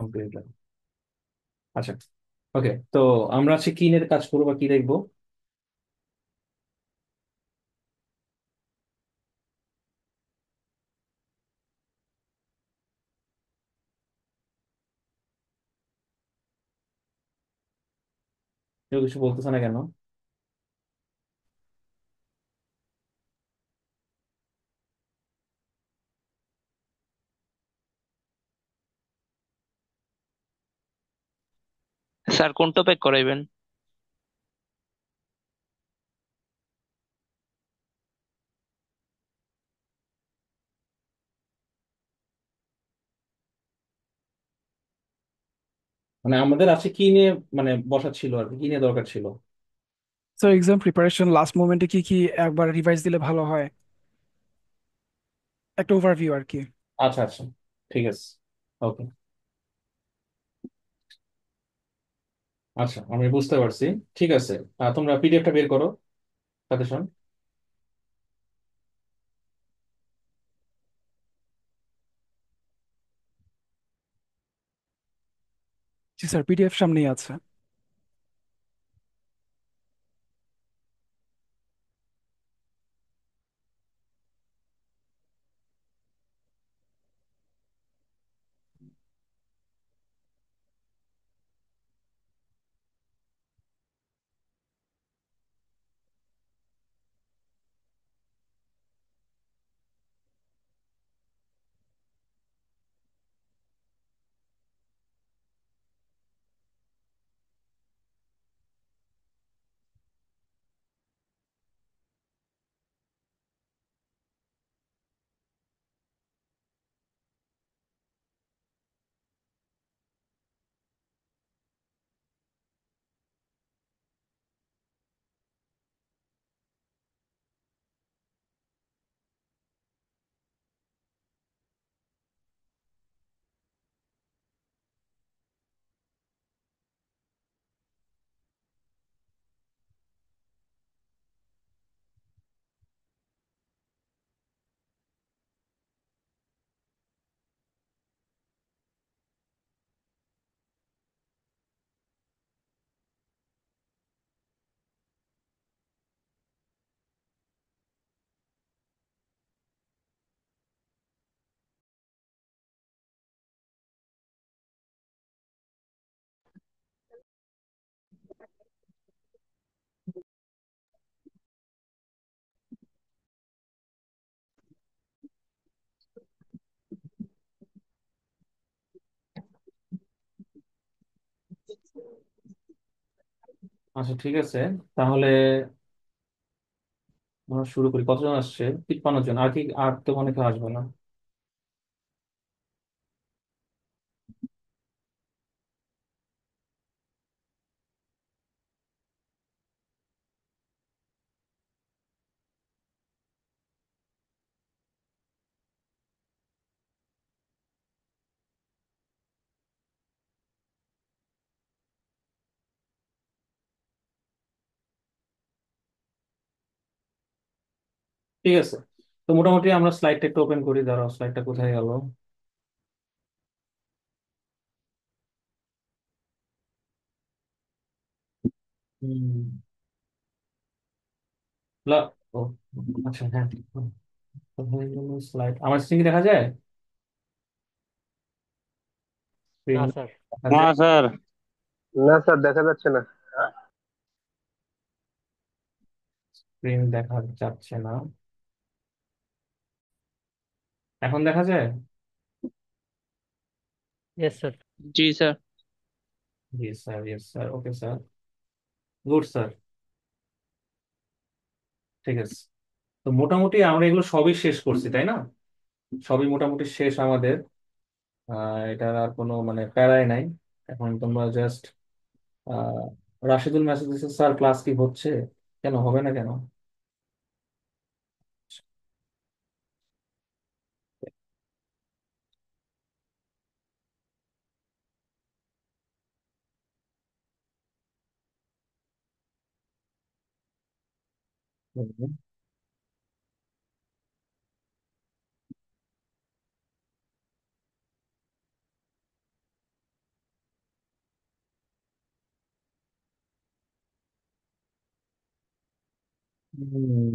Computer. আচ্ছা, ওকে। তো আমরা আজকে কি নিয়ে কাজ করবো বা কি দেখবো? কেউ কিছু বলতেছে না কেন? স্যার কোন টপিক করাইবেন? মানে আমাদের আজকে কি নিয়ে মানে বসা ছিল আর কি, কি নিয়ে দরকার ছিল? স্যার এক্সাম প্রিপারেশন লাস্ট মোমেন্টে কি কি একবার রিভাইজ দিলে ভালো হয়, একটা ওভারভিউ আর কি। আচ্ছা আচ্ছা, ঠিক আছে, ওকে। আচ্ছা, আমি বুঝতে পারছি। ঠিক আছে, তোমরা পিডিএফটা বের করো, সাজেশন। জি স্যার, পিডিএফ সামনেই আছে। আচ্ছা, ঠিক আছে, তাহলে আমরা শুরু করি। কতজন আসছে? 53 জন। আর কি, আর তো মনে কেউ আসবে না। ঠিক আছে, তো মোটামুটি আমরা স্লাইডটা একটু ওপেন করি। দাঁড়াও, স্লাইডটা কোথায় গেল? হুম, ও, আচ্ছা, হ্যাঁ। স্লাইড আমার স্ক্রিন দেখা যায়? স্ক্রিন না স্যার। দেখা না যায়? স্যার। না স্যার, দেখা যাচ্ছে না। স্ক্রিন দেখা যাচ্ছে না? এখন দেখা যায়? Yes sir. জি স্যার। জি sir, yes sir, okay sir, good sir. ঠিক আছে, তো মোটামুটি আমরা এগুলো সবই শেষ করছি, তাই না? সবই মোটামুটি শেষ আমাদের। এটার আর কোনো মানে প্যারাই নাই। এখন তোমরা জাস্ট রাশিদুল মেসেজ দিচ্ছে, স্যার ক্লাস কি হচ্ছে? কেন হবে না কেন? হুম।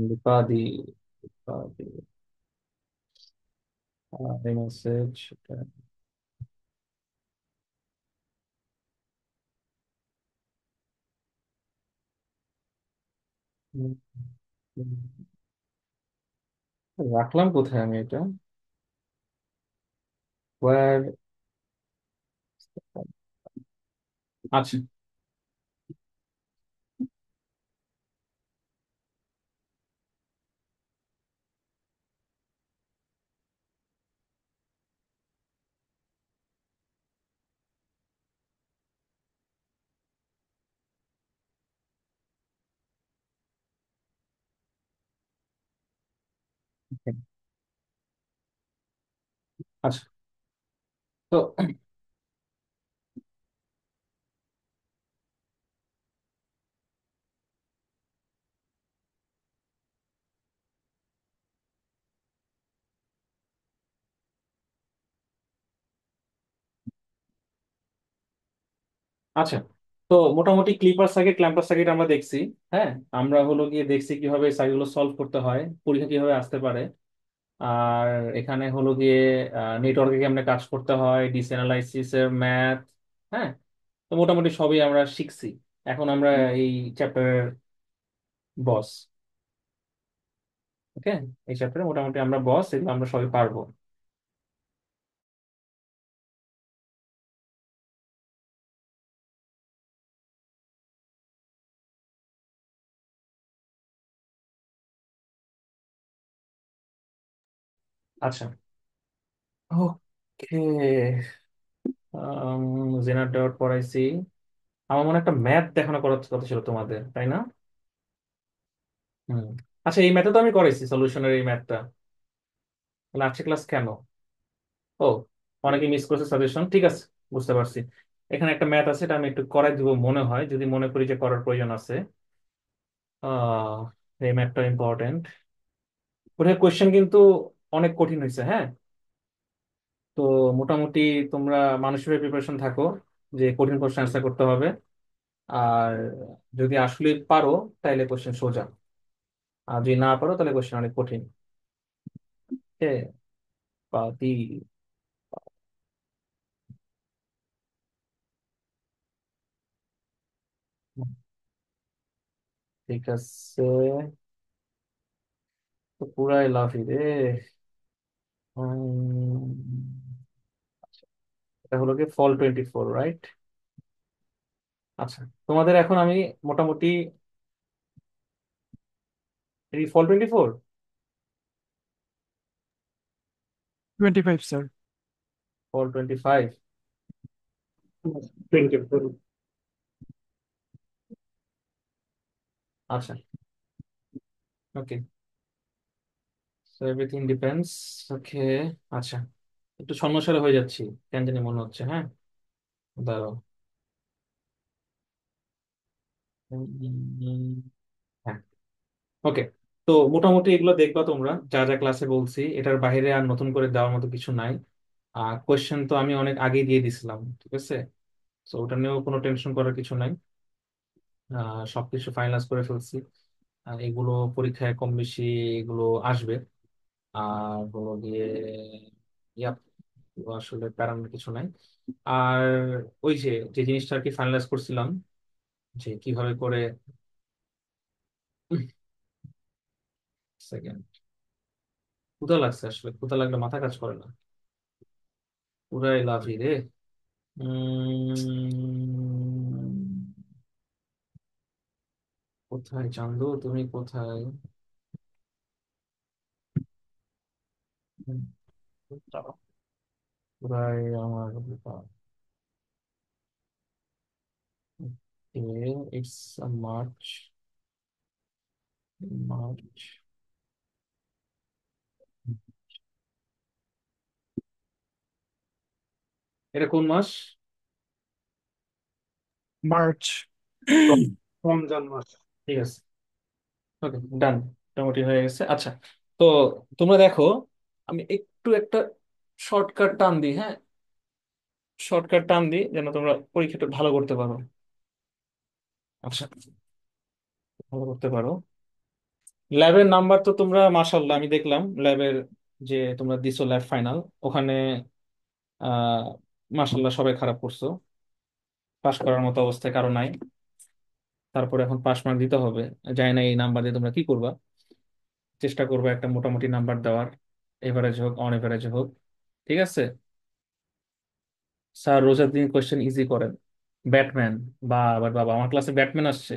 বিপাদি বিপাদি মেসেজ। রাখলাম কোথায় আমি এটা? Where? আচ্ছা। আচ্ছা। তো আচ্ছা, তো মোটামুটি ক্লিপার সার্কিট ক্ল্যাম্পার সার্কিট আমরা দেখছি। হ্যাঁ, আমরা হলো গিয়ে দেখছি কিভাবে সার্কিটগুলো সলভ করতে হয়, পরীক্ষা কিভাবে আসতে পারে। আর এখানে হলো গিয়ে নেটওয়ার্কে কেমনে কাজ করতে হয়, ডিসি অ্যানালাইসিস এর ম্যাথ। হ্যাঁ, তো মোটামুটি সবই আমরা শিখছি। এখন আমরা এই চ্যাপ্টারের বস। ওকে, এই চ্যাপ্টারে মোটামুটি আমরা বস, এগুলো আমরা সবাই পারবো। আচ্ছা। ওকে। জেনার ডট পড়াইছি। আমার মনে হয় একটা ম্যাথ দেখানো করার কথা ছিল তোমাদের, তাই না? হুম। আচ্ছা, এই ম্যাথটা তো আমি করাইছি, সলিউশনের এই ম্যাথটা। তাহলে আজকে ক্লাস কেন? ও, অনেকে মিস করছে সাজেশন, ঠিক আছে, বুঝতে পারছি। এখানে একটা ম্যাথ আছে, এটা আমি একটু করাই দিব মনে হয়, যদি মনে করি যে করার প্রয়োজন আছে। আহ এই ম্যাথটা ইম্পর্টেন্ট। ওটা কোয়েশ্চেন কিন্তু অনেক কঠিন হয়েছে, হ্যাঁ। তো মোটামুটি তোমরা মানসিক প্রিপারেশন থাকো যে কঠিন কোশ্চেন অ্যান্সার করতে হবে। আর যদি আসলে পারো তাহলে কোশ্চেন সোজা, আর যদি না পারো তাহলে কোশ্চেন অনেক কঠিন। এ পাতি। ঠিক আছে, তো পুরাই লাফি রে। উম, এটা হলো কি ফল 24, রাইট? আচ্ছা, তোমাদের এখন আমি মোটামুটি এই ফল 24, টোয়েন্টি ফাইভ স্যার। ফল 25। 24। আচ্ছা, ওকে, সো এভরিথিং ডিপেন্ডস। ওকে। আচ্ছা, একটু সমস্যার হয়ে যাচ্ছি, কেন জানি মনে হচ্ছে। হ্যাঁ, দাঁড়াও। হ্যাঁ, ওকে। তো মোটামুটি এগুলো দেখবা তোমরা, যা যা ক্লাসে বলছি এটার বাইরে আর নতুন করে দেওয়ার মতো কিছু নাই। কোয়েশ্চেন তো আমি অনেক আগে দিয়ে দিছিলাম, ঠিক আছে। তো ওটা নিয়েও কোনো টেনশন করার কিছু নাই। সবকিছু ফাইনালাইজ করে ফেলছি। এগুলো পরীক্ষায় কম বেশি এগুলো আসবে। আর হলো গিয়ে ইয়াপ, আসলে প্যারানোর কিছু নাই। আর ওই যে যে জিনিসটা আর কি ফাইনালাইজ করছিলাম, যে কিভাবে করে। সেকেন্ড, ক্ষুধা লাগছে, আসলে ক্ষুধা লাগলে মাথা কাজ করে না। পুরাই লাভি রে। কোথায় চান্দু, তুমি কোথায়? উম, দাঁড়াও, পুরাই আমার বিপদ। It's March, March. এটা কোন মাস? মার্চ। রমজান মাস। ঠিক আছে, ওকে, ডান। মোটামুটি হয়ে গেছে। আচ্ছা, তো তোমরা দেখো, আমি একটু একটা শর্টকাট টান দিই, হ্যাঁ। শর্টকাট টান দিই যেন তোমরা পরীক্ষাটা ভালো করতে পারো। আচ্ছা, ভালো করতে পারো। ল্যাবের নাম্বার তো তোমরা মাশাল্লাহ, আমি দেখলাম ল্যাবের যে তোমরা দিছো ল্যাব ফাইনাল ওখানে, আহ মাশাল্লাহ সবাই খারাপ করছো, পাশ করার মতো অবস্থায় কারো নাই। তারপরে এখন পাশ মার্ক দিতে হবে। জানি না এই নাম্বার দিয়ে তোমরা কি করবা, চেষ্টা করবো একটা মোটামুটি নাম্বার দেওয়ার, এভারেজ হোক অন এভারেজ হোক। ঠিক আছে স্যার, রোজার দিন কোয়েশ্চেন ইজি করেন। ব্যাটম্যান? বা আবার বাবা, আমার ক্লাসে ব্যাটম্যান আসছে?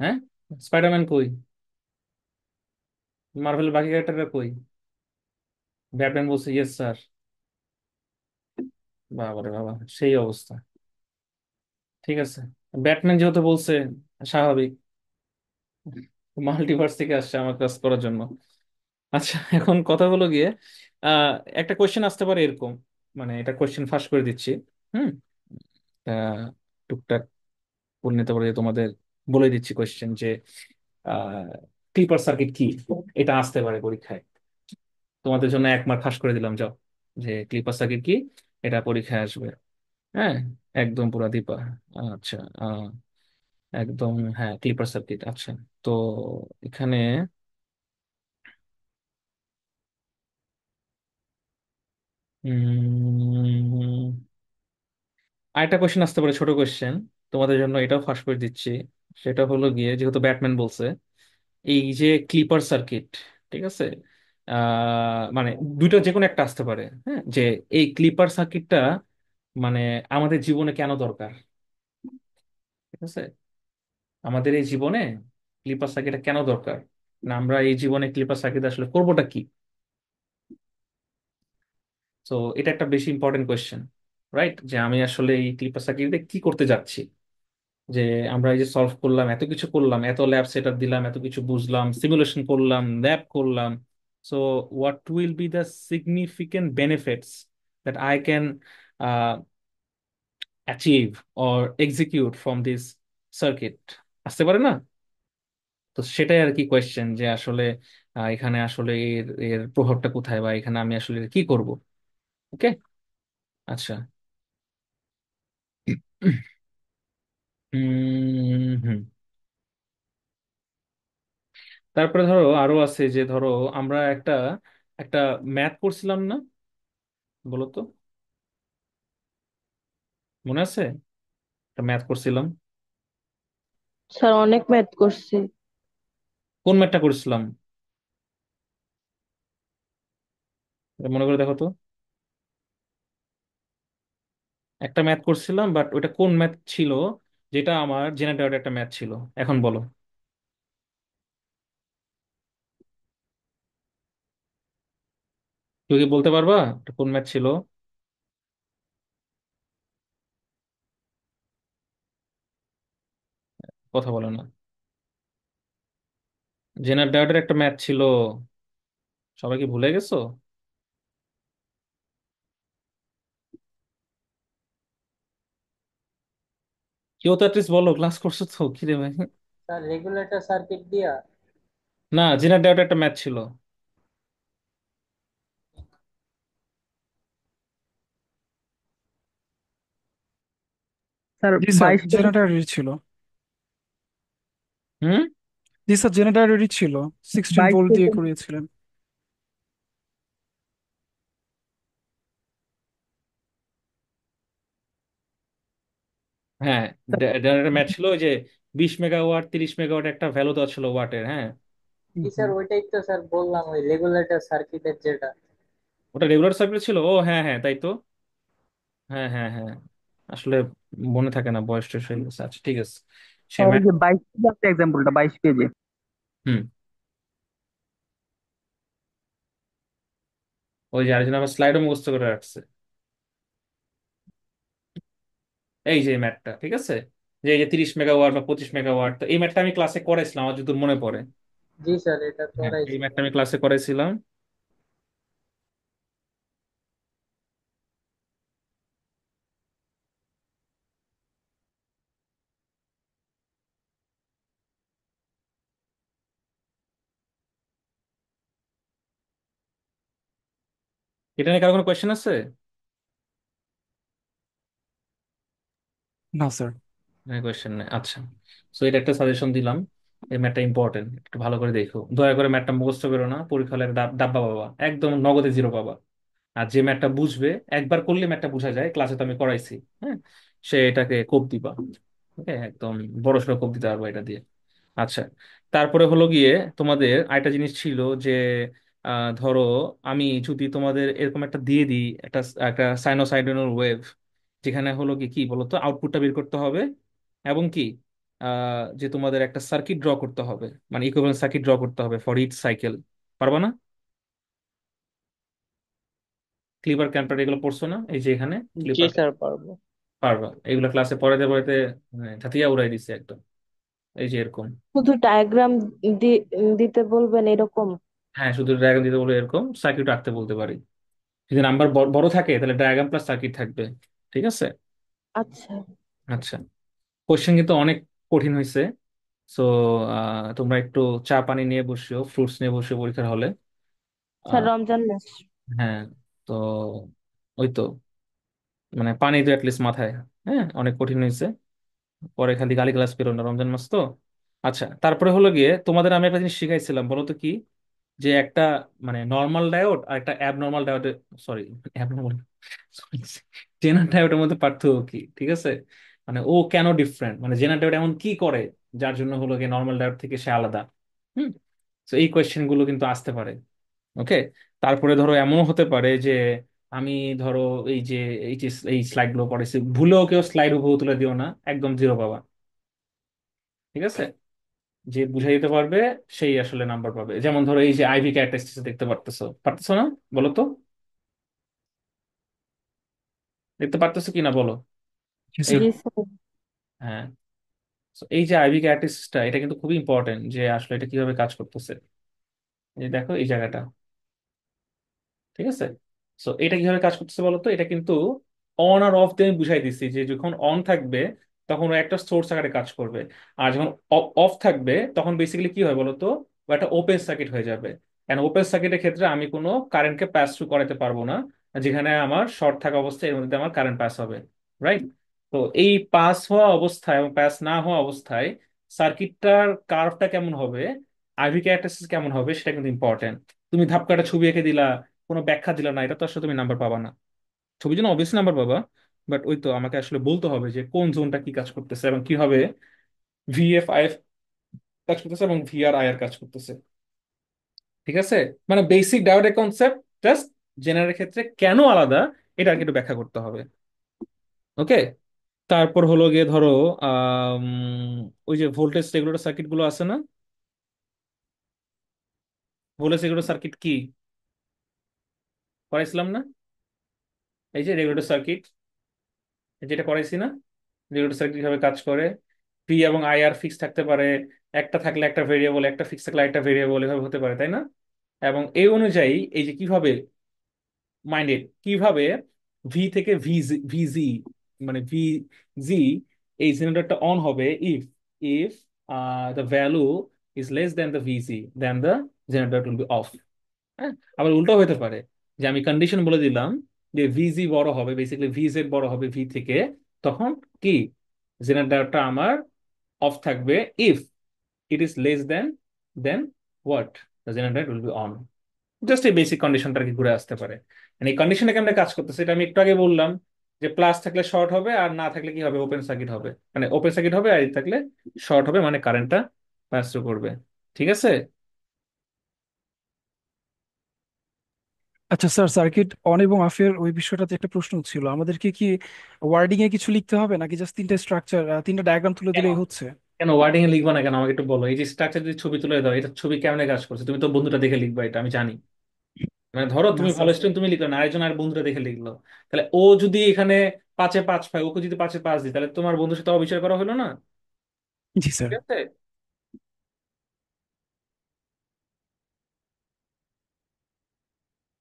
হ্যাঁ, স্পাইডারম্যান কই? মার্ভেলের বাকি ক্যারেক্টাররা কই? ব্যাটম্যান বলছে ইয়েস স্যার। বাবা রে বাবা, সেই অবস্থা। ঠিক আছে, ব্যাটম্যান যেহেতু বলছে, স্বাভাবিক, মাল্টিভার্স থেকে আসছে আমার কাজ করার জন্য। আচ্ছা, এখন কথা হলো গিয়ে, আহ একটা কোয়েশ্চেন আসতে পারে এরকম, মানে এটা কোয়েশ্চেন ফাঁস করে দিচ্ছি। হুম। টুকটাক করে নিতে পারে, তোমাদের বলে দিচ্ছি কোয়েশ্চেন যে ক্লিপার সার্কিট কি, এটা আসতে পারে পরীক্ষায়। তোমাদের জন্য 1 মার্ক ফাঁস করে দিলাম, যাও, যে ক্লিপার সার্কিট কি, এটা পরীক্ষায় আসবে। হ্যাঁ, একদম পুরা দিপা। আচ্ছা, একদম, হ্যাঁ ক্লিপার সার্কিট। আচ্ছা, তো এখানে উম, আরেকটা কোয়েশ্চেন আসতে পারে, ছোট কোয়েশ্চেন, তোমাদের জন্য এটাও ফাঁস করে দিচ্ছি। সেটা হলো গিয়ে, যেহেতু ব্যাটম্যান বলছে, এই যে ক্লিপার সার্কিট, ঠিক আছে, মানে দুইটা যে কোনো একটা আসতে পারে, হ্যাঁ, যে এই ক্লিপার সার্কিটটা মানে আমাদের জীবনে কেন দরকার। ঠিক আছে, আমাদের এই জীবনে ক্লিপার সার্কিটটা কেন দরকার, না আমরা এই জীবনে ক্লিপার সার্কিট আসলে করবোটা কি। তো এটা একটা বেশি ইম্পর্টেন্ট কোয়েশ্চেন, রাইট, যে আমি আসলে এই ক্লিপার সার্কিটে কি করতে যাচ্ছি। যে আমরা এই যে সলভ করলাম, এত কিছু করলাম, এত ল্যাব সেট আপ দিলাম, এত কিছু বুঝলাম, সিমুলেশন করলাম, ল্যাব করলাম। So what will be the significant benefits that I can achieve or execute from this circuit, আসতে পারে না? তো সেটাই আর কি কোয়েশ্চেন, যে আসলে এখানে আসলে এর এর প্রভাবটা কোথায়, বা এখানে আমি আসলে কি করব। ওকে, আচ্ছা। হুম। তারপরে ধরো আরো আছে, যে ধরো আমরা একটা একটা ম্যাথ করছিলাম না, বলো তো, মনে আছে? একটা ম্যাথ করছিলাম। স্যার অনেক ম্যাথ করছি। কোন ম্যাথটা করেছিলাম? এটা মনে করে দেখো তো। একটা ম্যাথ করছিলাম, বাট ওটা কোন ম্যাথ ছিল, যেটা আমার জেনারেটর একটা ম্যাথ ছিল, এখন বলো। তুই কি বলতে পারবা এটা কোন ম্যাথ ছিল? কথা বলো না। জেনারেটর একটা ম্যাথ ছিল, সবাই কি ভুলে গেছো? কেউ তো অ্যাটলিস্ট বলো, ক্লাস করছো তো, কি রে ভাই। স্যার রেগুলেটর সার্কিট দিয়া। না, জেনারেটর একটা ম্যাথ ছিল। স্যার জি স্যার, 22 পেজ। জেনারেটরই ছিল। হুম। জি স্যার, জেনারেটরই ছিল, 16 ভোল্ট 22 দিয়ে পেজ। করিয়েছিলেন। হ্যাঁ, জেনারেটর ম্যাথ ছিল, ওই যে 20 মেগাওয়াট 30 মেগাওয়াট একটা ভ্যালু দেওয়া ছিল ওয়াটের, হ্যাঁ। জি হুম। স্যার, ওইটাই তো স্যার বললাম, ওই রেগুলেটর সার্কিটের যেটা। ওটা রেগুলার সার্কিট ছিল, ও হ্যাঁ হ্যাঁ, তাই তো। হ্যাঁ হ্যাঁ হ্যাঁ, আসলে মনে থাকে না, বয়স টয়স হয়ে গেছে। আচ্ছা ঠিক আছে, সে স্যার ওই ম্যাথ। যে 22 পেজে এক্সাম্পলটা, 22 পেজে। হুম। ওই যে আরেকজন আমার স্লাইডও মুখস্থ করে রাখছে, এই যে ম্যাথটা, ঠিক আছে, যে এই যে 30 মেগাওয়াট বা 25 মেগাওয়াট, তো এই ম্যাথটা আমি ক্লাসে করেছিলাম, আমার যদি মনে পড়ে। জি স্যার, এটা হ্যাঁ, এই করাইছিল। ম্যাথটা আমি ক্লাসে করেছিলাম। এটা নিয়ে কারো কোনো কোয়েশ্চেন আছে? না স্যার। কোয়েশ্চেন নেই, আচ্ছা। তো এটা একটা সাজেশন দিলাম। এই ম্যাথটা ইম্পর্টেন্ট, একটু ভালো করে দেখো, দয়া করে ম্যাথটা মুখস্থ করো না, পরীক্ষা হলে ডাব্বা পাবা, একদম নগদে জিরো পাবা। আর যে ম্যাথটা বুঝবে, একবার করলে ম্যাথটা বোঝা যায়, ক্লাসে তো আমি করাইছি, হ্যাঁ, সে এটাকে কোপ দিবা। ওকে, একদম বড় সড়ো কোপ দিতে পারবো এটা দিয়ে। আচ্ছা, তারপরে হলো গিয়ে তোমাদের আরেকটা জিনিস ছিল যে ধরো আমি যদি তোমাদের এরকম একটা দিয়ে দিই, একটা একটা সাইনোসয়েডাল ওয়েভ, যেখানে হলো কি কি বলতো, আউটপুটটা বের করতে হবে, এবং কি যে তোমাদের একটা সার্কিট ড্র করতে হবে, মানে ইকুইভ্যালেন্ট সার্কিট ড্র করতে হবে ফর ইচ সাইকেল। পারবা না? ক্লিপার ক্যাম্পার এগুলো পড়ছো না, এই যে এখানে জি ক্লিপার। স্যার পারবো। পারবা এগুলো ক্লাসে পড়াতে পড়াতে, ঝাঁটিয়া উড়াই দিচ্ছে একদম, এই যে এরকম। শুধু ডায়াগ্রাম দিতে বলবেন এরকম? হ্যাঁ, শুধু ডায়াগ্রাম দিতে বলে এরকম সার্কিট আঁকতে বলতে পারি। যদি নাম্বার বড় থাকে তাহলে ডায়াগ্রাম প্লাস সার্কিট থাকবে। ঠিক আছে। আচ্ছা। আচ্ছা, কোশ্চেন কিন্তু অনেক কঠিন হয়েছে। সো তোমরা একটু চা পানি নিয়ে বসিও, ফ্রুটস নিয়ে বসিও পরীক্ষার হলে। স্যার আহ, রমজান মাস। হ্যাঁ, তো ওই তো, মানে পানি তো অ্যাটলিস্ট মাথায়। হ্যাঁ, অনেক কঠিন হয়েছে, পরে খালি গালি ক্লাস পেরো না, রমজান মাস তো। আচ্ছা, তারপরে হলো গিয়ে তোমাদের আমি একটা জিনিস শিখাইছিলাম, বলো তো কি, যে একটা মানে নর্মাল ডায়োড আর একটা অ্যাবনর্মাল ডায়োড, সরি অ্যাবনর্মাল, জেনার ডায়োডের মধ্যে পার্থক্য কি, ঠিক আছে, মানে ও কেন ডিফারেন্ট, মানে জেনার ডায়োড এমন কি করে যার জন্য হলো গিয়ে নর্মাল ডায়োড থেকে সে আলাদা। হুম। তো এই কোয়েশ্চেন গুলো কিন্তু আসতে পারে। ওকে। তারপরে ধরো এমনও হতে পারে যে আমি ধরো এই যে এই স্লাইড গুলো পড়েছি, ভুলেও কেউ স্লাইড হুবহু তুলে দিও না, একদম জিরো পাবা। ঠিক আছে। যে বুঝাই দিতে পারবে সেই আসলে নাম্বার পাবে। যেমন ধরো এই যে আইভি ক্যারেক্টারিস্টিক্স দেখতে পারতেছো, পারতেছো না? বলো তো, দেখতে পারতেছো কি না বলো। জি এই স্যার। জি স্যার। হ্যাঁ, so এই যে আইভি ক্যারেক্টারিস্টিক্সটা, এটা কিন্তু খুবই ইম্পর্টেন্ট যে আসলে এটা কিভাবে কাজ করতেছে। এই যে দেখো এই জায়গাটা, ঠিক আছে। সো এটা কিভাবে কাজ করতেছে বলতো, এটা কিন্তু অন আর অফ দিয়ে আমি বুঝাই দিচ্ছি, যে যখন অন থাকবে তখন ও একটা সোর্স আকারে কাজ করবে, আর যখন অফ থাকবে তখন বেসিক্যালি কি হয় বলতো, ও একটা ওপেন সার্কিট হয়ে যাবে। এন্ড ওপেন সার্কিটের ক্ষেত্রে আমি কোনো কারেন্টকে পাস থ্রু করাতে পারবো না, যেখানে আমার শর্ট থাকা অবস্থায় এর মধ্যে আমার কারেন্ট পাস হবে, রাইট। তো এই পাস হওয়া অবস্থায় এবং পাস না হওয়া অবস্থায় সার্কিটটার কার্ভটা কেমন হবে, আইভি ক্যারেক্টারিস্টিক্স কেমন হবে, সেটা কিন্তু ইম্পর্টেন্ট। তুমি ধাপকাটা ছবি এঁকে দিলা, কোনো ব্যাখ্যা দিলা না, এটা তো আসলে তুমি নাম্বার পাবা না। ছবির জন্য অবভিয়াসলি নাম্বার পাবা, বাট ওই তো আমাকে আসলে বলতে হবে যে কোন জোনটা কি কাজ করতেছে এবং কিভাবে ভিএফ আই এর কাজ করতেছে এবং ভিআর আই এর কাজ করতেছে। ঠিক আছে, মানে বেসিক ডায়োডের কনসেপ্ট, জাস্ট জেনারেল ক্ষেত্রে কেন আলাদা, এটা আর কি একটু ব্যাখ্যা করতে হবে। ওকে। তারপর হলো গিয়ে ধরো আম, ওই যে ভোল্টেজ রেগুলেটর সার্কিট গুলো আছে না, ভোল্টেজ রেগুলেটর সার্কিট কি করাইছিলাম না, এই যে রেগুলেটর সার্কিট, যেটা করাইছি না, রেগুলেটর সার্কিট কিভাবে কাজ করে, পি এবং আই আর ফিক্স থাকতে পারে, একটা থাকলে একটা ভেরিয়েবল, একটা ফিক্স থাকলে একটা ভেরিয়েবল, এভাবে হতে পারে, তাই না? এবং এই অনুযায়ী এই যে কিভাবে মাইন্ডেড, কিভাবে ভি থেকে ভিজি, মানে ভিজি, এই জেনারেটরটা অন হবে if if the value is less than the VG, then the generator will be off. হ্যাঁ, আবার উল্টো হতে পারে, যে আমি কন্ডিশন বলে দিলাম যে ভিজি বড় হবে, বেসিক্যালি ভিজেড বড় হবে ভি থেকে, তখন কি জেনারেটরটা আমার অফ থাকবে, if it is less than, then what, the generator will be on. Just এই বেসিক কন্ডিশনটা আর কি ঘুরে আসতে পারে। মানে এই কন্ডিশনে কেমন কাজ করতেছে এটা আমি একটু আগে বললাম, যে প্লাস থাকলে শর্ট হবে, আর না থাকলে কি হবে, ওপেন সার্কিট হবে, মানে ওপেন সার্কিট হবে, আর এই থাকলে শর্ট হবে, মানে কারেন্টটা পাস থ্রু করবে। ঠিক আছে। আচ্ছা স্যার, সার্কিট অন এবং অফের ওই বিষয়টাতে একটা প্রশ্ন ছিল, আমাদেরকে কি ওয়ার্ডিং এ কিছু লিখতে হবে নাকি জাস্ট তিনটা স্ট্রাকচার, তিনটা ডায়াগ্রাম তুলে কেন, দিলেই হচ্ছে? কেন ওয়ার্ডিং এ লিখবো না কেন, আমাকে একটু বলো। এই যে স্ট্রাকচার যদি ছবি তুলে দাও, এটা ছবি কেমনে কাজ করছে, তুমি তো বন্ধুটা দেখে লিখবা, এটা আমি জানি। মানে ধরো না তুমি ভালো স্যার। স্টুডেন্ট, তুমি লিখলো না, আরেকজন আর বন্ধুরা দেখে লিখলো, তাহলে ও যদি এখানে 5-এ 5 পায়, ওকে যদি 5-এ 5 দিই, তাহলে তোমার বন্ধুর সাথে অবিচার করা হলো না। জি স্যার। ঠিক আছে।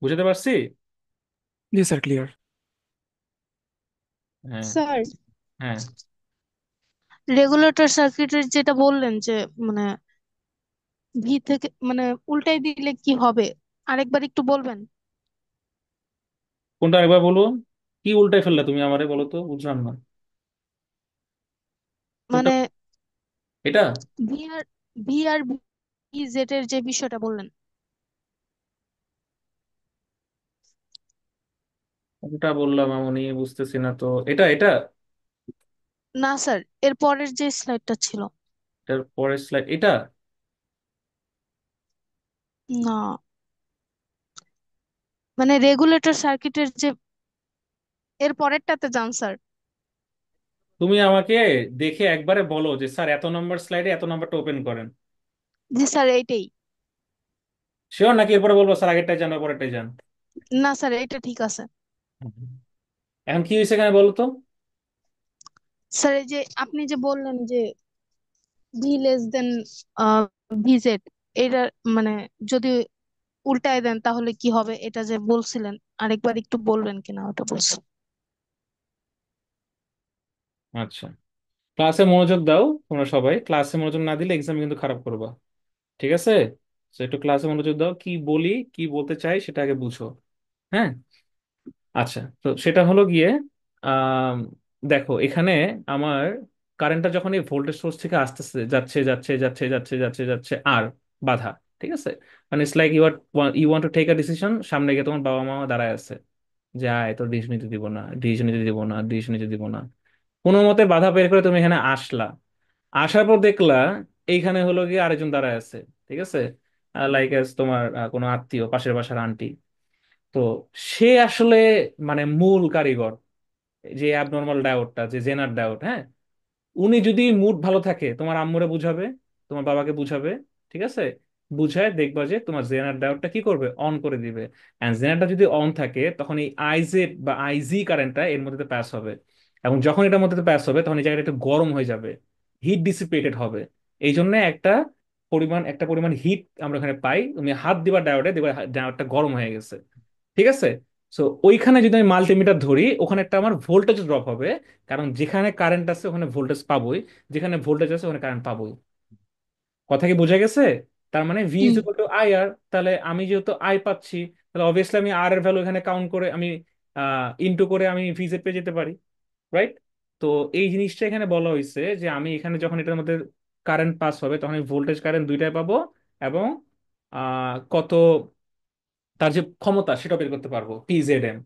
বুঝতে পারছি। জি স্যার, ক্লিয়ার। হ্যাঁ। স্যার, হ্যাঁ, রেগুলেটর সার্কিটের যেটা বললেন যে মানে ভি থেকে মানে উল্টাই দিলে কি হবে, আরেকবার একটু বলবেন? কোনটা একবার বলো, কি উল্টাই ফেললে তুমি আমারে, বলো তো, বুঝলাম না কোনটা। মানে এটা ভি আর ভি আর ভি জেড এর যে বিষয়টা বললেন। কোনটা বললাম আমি বুঝতেছি না তো। এটা এটা না স্যার, এর পরের যে স্লাইডটা ছিল। এটার পরের স্লাইড এটা। না, মানে রেগুলেটর সার্কিটের যে এর পরেরটাতে যান স্যার। তুমি আমাকে দেখে একবারে বলো যে স্যার এত নম্বর স্লাইডে এত নম্বরটা ওপেন করেন। জি স্যার, এইটাই। শিওর নাকি এরপরে বলবো স্যার আগেরটাই যান বা পরেরটাই যান? না স্যার, এইটা ঠিক আছে। এখন কি হয়েছে এখানে বলো তো? স্যার, এই যে আপনি যে বললেন যে V less than V Z, এটা মানে যদি উল্টায় দেন তাহলে কি হবে, এটা যে বলছিলেন, আরেকবার একটু বলবেন কিনা ওটা বলছি। আচ্ছা, ক্লাসে মনোযোগ দাও। তোমরা সবাই ক্লাসে মনোযোগ না দিলে এক্সামে কিন্তু খারাপ করবা। ঠিক আছে? তো একটু ক্লাসে মনোযোগ দাও, কি বলি কি বলতে চাই সেটা আগে বুঝো। হ্যাঁ। আচ্ছা, তো সেটা হলো গিয়ে আম, দেখো এখানে আমার কারেন্টটা যখন এই ভোল্টেজ সোর্স থেকে আসতেছে, যাচ্ছে যাচ্ছে যাচ্ছে যাচ্ছে যাচ্ছে যাচ্ছে আর বাধা। ঠিক আছে? মানে it's like you want to take a decision, সামনে গিয়ে তোমার বাবা মা দাঁড়ায় আছে যে আয় তোর ডিসিশন নিতে দিব না, ডিসিশন নিতে দিব না, ডিসিশন নিতে দিব না। কোনো মতে বাধা বের করে তুমি এখানে আসলা। আসার পর দেখলা এইখানে হলো গিয়ে আরেকজন দাঁড়ায় আছে। ঠিক আছে? লাইক তোমার কোনো আত্মীয়, পাশের বাসার আন্টি। তো সে আসলে মানে মূল কারিগর, যে অ্যাবনর্মাল ডায়োডটা, যে জেনার ডায়োড। হ্যাঁ, উনি যদি মুড ভালো থাকে তোমার আম্মুরে বুঝাবে, তোমার বাবাকে বুঝাবে। ঠিক আছে? বুঝায় দেখবা যে তোমার জেনার ডায়োডটা কি করবে, অন করে দিবে। এন্ড জেনারটা যদি অন থাকে তখন এই আইজেড বা আইজি কারেন্টটা এর মধ্যে পাস হবে। এবং যখন এটার মধ্যে পাস হবে তখন এই জায়গাটা একটু গরম হয়ে যাবে, হিট ডিসিপেটেড হবে। এই জন্য একটা পরিমাণ হিট আমরা এখানে পাই। তুমি হাত দিবা ডায়োডে, দেখবা ডায়োডটা গরম হয়ে গেছে। ঠিক আছে? সো ওইখানে যদি আমি মাল্টিমিটার ধরি ওখানে একটা আমার ভোল্টেজ ড্রপ হবে, কারণ যেখানে কারেন্ট আছে ওখানে ভোল্টেজ পাবোই, যেখানে ভোল্টেজ আছে ওখানে কারেন্ট পাবোই। কথা কি বোঝা গেছে? তার মানে V is hmm. Equal to I R. তাহলে আমি যেহেতু আই পাচ্ছি, তাহলে অবভিয়াসলি আমি আর এর ভ্যালু এখানে কাউন্ট করে আমি ইনটু করে আমি ভিজেড পেয়ে যেতে পারি। রাইট? তো এই জিনিসটা এখানে বলা হয়েছে যে আমি এখানে যখন এটার মধ্যে কারেন্ট পাস হবে তখন আমি ভোল্টেজ কারেন্ট দুইটাই পাবো, এবং কত তার যে ক্ষমতা সেটা বের করতে পারবো, PZM।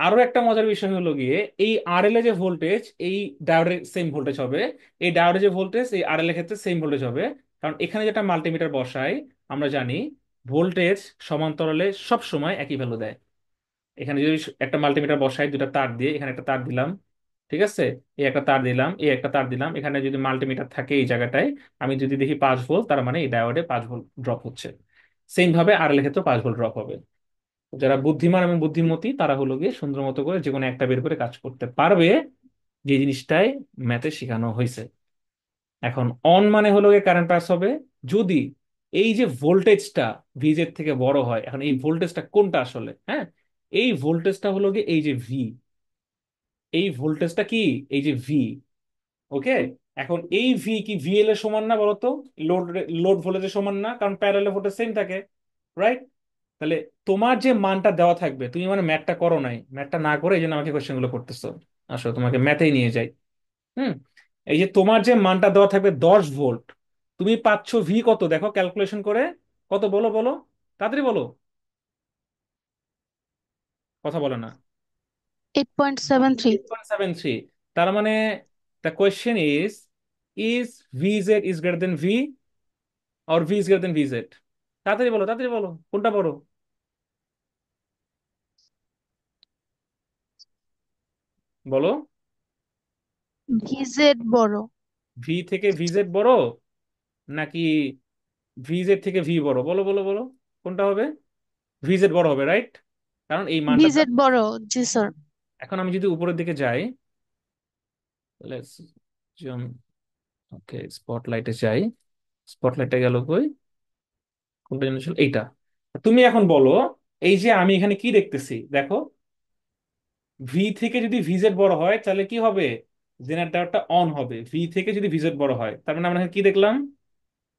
আরো একটা মজার বিষয় হলো গিয়ে এই আরএল এ যে ভোল্টেজ, এই ডায়োডের সেম ভোল্টেজ হবে। এই ডায়োডের যে ভোল্টেজ এই আরএল এর ক্ষেত্রে সেম ভোল্টেজ হবে। কারণ এখানে যেটা মাল্টিমিটার বসাই আমরা জানি ভোল্টেজ সমান্তরালে সব সময় একই ভ্যালু দেয়। এখানে যদি একটা মাল্টিমিটার বসাই, দুটা তার দিয়ে, এখানে একটা তার দিলাম। ঠিক আছে? এই একটা তার দিলাম, এই একটা তার দিলাম, এখানে যদি মাল্টিমিটার থাকে এই জায়গাটায়, আমি যদি দেখি 5 ভোল্ট, তার মানে এই ডায়োডে 5 ভোল্ট ড্রপ হচ্ছে। সেম ভাবে আরএল এর ক্ষেত্রে 5 ভোল্ট ড্রপ হবে। যারা বুদ্ধিমান এবং বুদ্ধিমতী তারা হলো গিয়ে সুন্দর মতো করে যে কোনো একটা বের করে কাজ করতে পারবে, যে জিনিসটাই ম্যাথে শেখানো হয়েছে। এখন অন মানে হলো গিয়ে কারেন্ট পাস হবে যদি এই যে ভোল্টেজটা ভিজের থেকে বড় হয়। এখন এই ভোল্টেজটা কোনটা আসলে? হ্যাঁ, এই ভোল্টেজটা হলো গিয়ে এই যে ভি। এই ভোল্টেজটা কি? এই যে ভি। ওকে। এখন এই ভি কি ভিএল এর সমান না বলতো? লোড লোড ভোল্টেজের সমান না, কারণ প্যারালাল ভোল্টেজ সেম থাকে। রাইট? তাহলে তোমার যে মানটা দেওয়া থাকবে, তুমি মানে ম্যাথটা করো নাই, ম্যাথটা না করে এই জন্য আমাকে কোশ্চেন গুলো করতেছো। আসলে তোমাকে ম্যাথেই নিয়ে যাই। হুম। এই যে তোমার যে মানটা দেওয়া থাকবে 10 ভোল্ট, তুমি পাচ্ছ ভি কত দেখো ক্যালকুলেশন করে। কত বলো বলো, তাড়াতাড়ি বলো। কথা বলো না। 8.73। 8.73। তার মানে the question is V Z is greater than V or V is greater than V Z? তাড়াতাড়ি বলো, তাড়াতাড়ি বলো, কোনটা বড়? বলো। ভিজেড বড়। ভি থেকে ভি জেড বড় নাকি ভি জেড থেকে ভি বড়? বলো বলো বলো, কোনটা হবে? ভি জেড বড় হবে, রাইট? কারণ এই মানটা ভিজেড বড়। জি স্যার। এখন আমি যদি উপরের দিকে যাই, লেটস ওকে স্পটলাইটে যাই। স্পটলাইটে গেল কই? কোনটা যেন ছিল এইটা। তুমি এখন বলো, এই যে আমি এখানে কি দেখতেছি দেখো, ভি থেকে যদি ভিজেড বড় হয় তাহলে কি হবে? জেনারেটরটা অন হবে। ভি থেকে যদি ভিজেড বড় হয় তার মানে আমরা এখানে কি দেখলাম?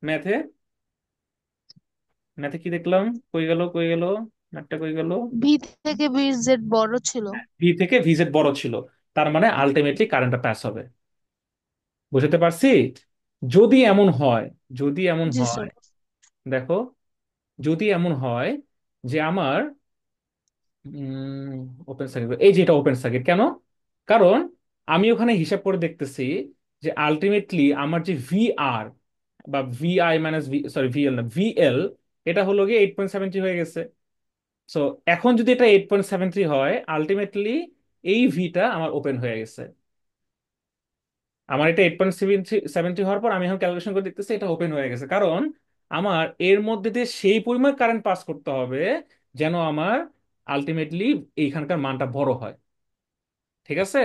ম্যাথে ম্যাথে কি দেখলাম? কই গেল কই গেল, ম্যাথটা কই গেল? ভি থেকে ভিজেড বড় ছিল। ভি থেকে ভিজেড বড় ছিল, তার মানে আলটিমেটলি কারেন্টটা পাস হবে। বুঝতে পারছি? যদি এমন হয়, যদি এমন জি হয়, স্যার। দেখো, যদি এমন হয় যে আমার ওপেন সার্কিট, এই যে এটা ওপেন সার্কিট কেন? কারণ আমি ওখানে হিসাব করে দেখতেছি যে আলটিমেটলি আমার যে ভিআর বা ভিআই মাইনাস সরি ভিএল না ভিএল, এটা হলো গিয়ে 8.73 হয়ে গেছে। সো এখন যদি এটা 8.73 হয়, আলটিমেটলি এই ভিটা আমার ওপেন হয়ে গেছে। আমার এটা 8.70 হওয়ার পর আমি এখন ক্যালকুলেশন করে দেখতেছি এটা ওপেন হয়ে গেছে, কারণ আমার এর মধ্যে দিয়ে সেই পরিমাণ কারেন্ট পাস করতে হবে যেন আমার আলটিমেটলি এইখানকার মানটা বড় হয়। ঠিক আছে?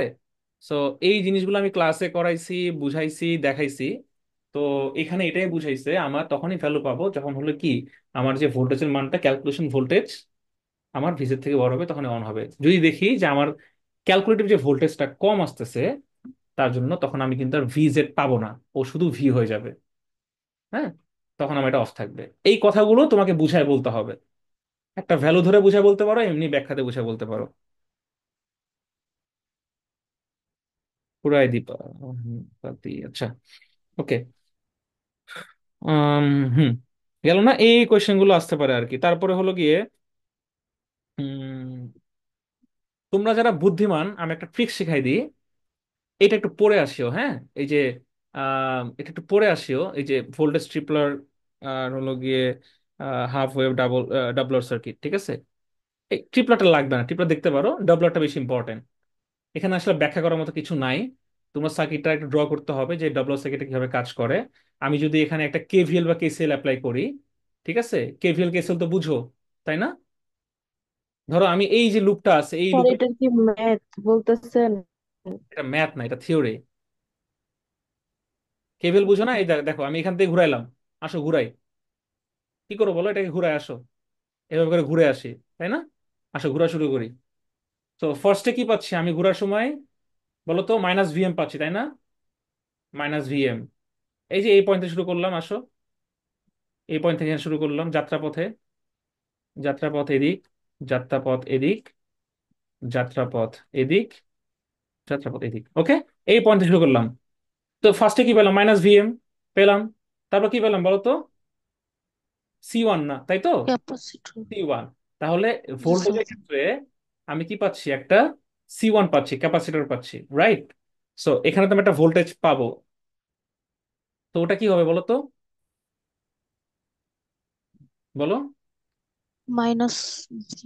সো এই জিনিসগুলো আমি ক্লাসে করাইছি, বুঝাইছি, দেখাইছি। তো এখানে এটাই বুঝাইছে আমার তখনই ভ্যালু পাবো যখন হলো কি আমার যে ভোল্টেজের মানটা ক্যালকুলেশন ভোল্টেজ আমার ভিজের থেকে বড় হবে, তখন অন হবে। যদি দেখি যে আমার ক্যালকুলেটিভ যে ভোল্টেজটা কম আসতেছে, তার জন্য তখন আমি কিন্তু আর ভিজেড পাবো না, ও শুধু ভি হয়ে যাবে। হ্যাঁ, তখন আমার এটা অফ থাকবে। এই কথাগুলো তোমাকে বুঝায় বলতে হবে। একটা ভ্যালু ধরে বুঝায় বলতে পারো, এমনি ব্যাখ্যাতে বুঝায় বলতে পারো। পুরাই দীপা। আচ্ছা, ওকে। আম, হুম, গেল না, এই কোয়েশ্চেন গুলো আসতে পারে আর কি। তারপরে হলো গিয়ে উম, তোমরা যারা বুদ্ধিমান, আমি একটা ট্রিক শিখাই দিই। এটা একটু পড়ে আসিও, হ্যাঁ। এই যে এটা একটু পড়ে আসিও, এই যে ভোল্টেজ ট্রিপলার আর হলো গিয়ে হাফ ওয়েভ ডাবলার সার্কিট, ঠিক আছে? এই ট্রিপলারটা লাগবে না, ট্রিপলার দেখতে পারো, ডাবলারটা বেশি ইম্পর্টেন্ট। এখানে আসলে ব্যাখ্যা করার মতো কিছু নাই। তোমার সার্কিটটা একটু ড্র করতে হবে যে ডাবলার সার্কিটটা কিভাবে কাজ করে। আমি যদি এখানে একটা কেভিএল বা কেসিএল অ্যাপ্লাই করি, ঠিক আছে? কেভিএল কেসিএল তো বুঝো, তাই না? ধরো আমি এই যে লুপটা আছে, এই স্যার লুপে, এটা কি ম্যাথ বলতেছেন? এটা ম্যাথ না, এটা থিওরি। কেভিএল বুঝো না? এই দেখো আমি এখান থেকে ঘুরাইলাম, আসো ঘুরাই। কি করবো বলো, এটাকে ঘুরাই, আসো এভাবে করে ঘুরে আসি, তাই না? আসো ঘোরা শুরু করি। তো ফার্স্টে কি পাচ্ছি আমি ঘোরার সময়, বলো তো? মাইনাস ভিএম পাচ্ছি, তাই না? Minus VM. এই যে এই পয়েন্ট থেকে শুরু করলাম, আসো এই পয়েন্ট থেকে শুরু করলাম যাত্রাপথে, যাত্রাপথ এদিক, যাত্রাপথ এদিক, যাত্রাপথ এদিক, যাত্রাপথ এদিক, ওকে। এই পয়েন্ট থেকে শুরু করলাম। তো ফার্স্টে কি পেলাম? মাইনাস ভিএম পেলাম। তারপর কি পেলাম বলো তো? সি ওয়ান, না তাই তো? ক্যাপাসিটর। C one. তাহলে জি স্যার। ভোল্টেজের ক্ষেত্রে আমি কি পাচ্ছি? একটা সি ওয়ান পাচ্ছি, ক্যাপাসিটর পাচ্ছি, রাইট? সো এখানে তো আমি একটা ভোল্টেজ পাবো। তো ওটা কি হবে বলো তো? বলো। মাইনাস।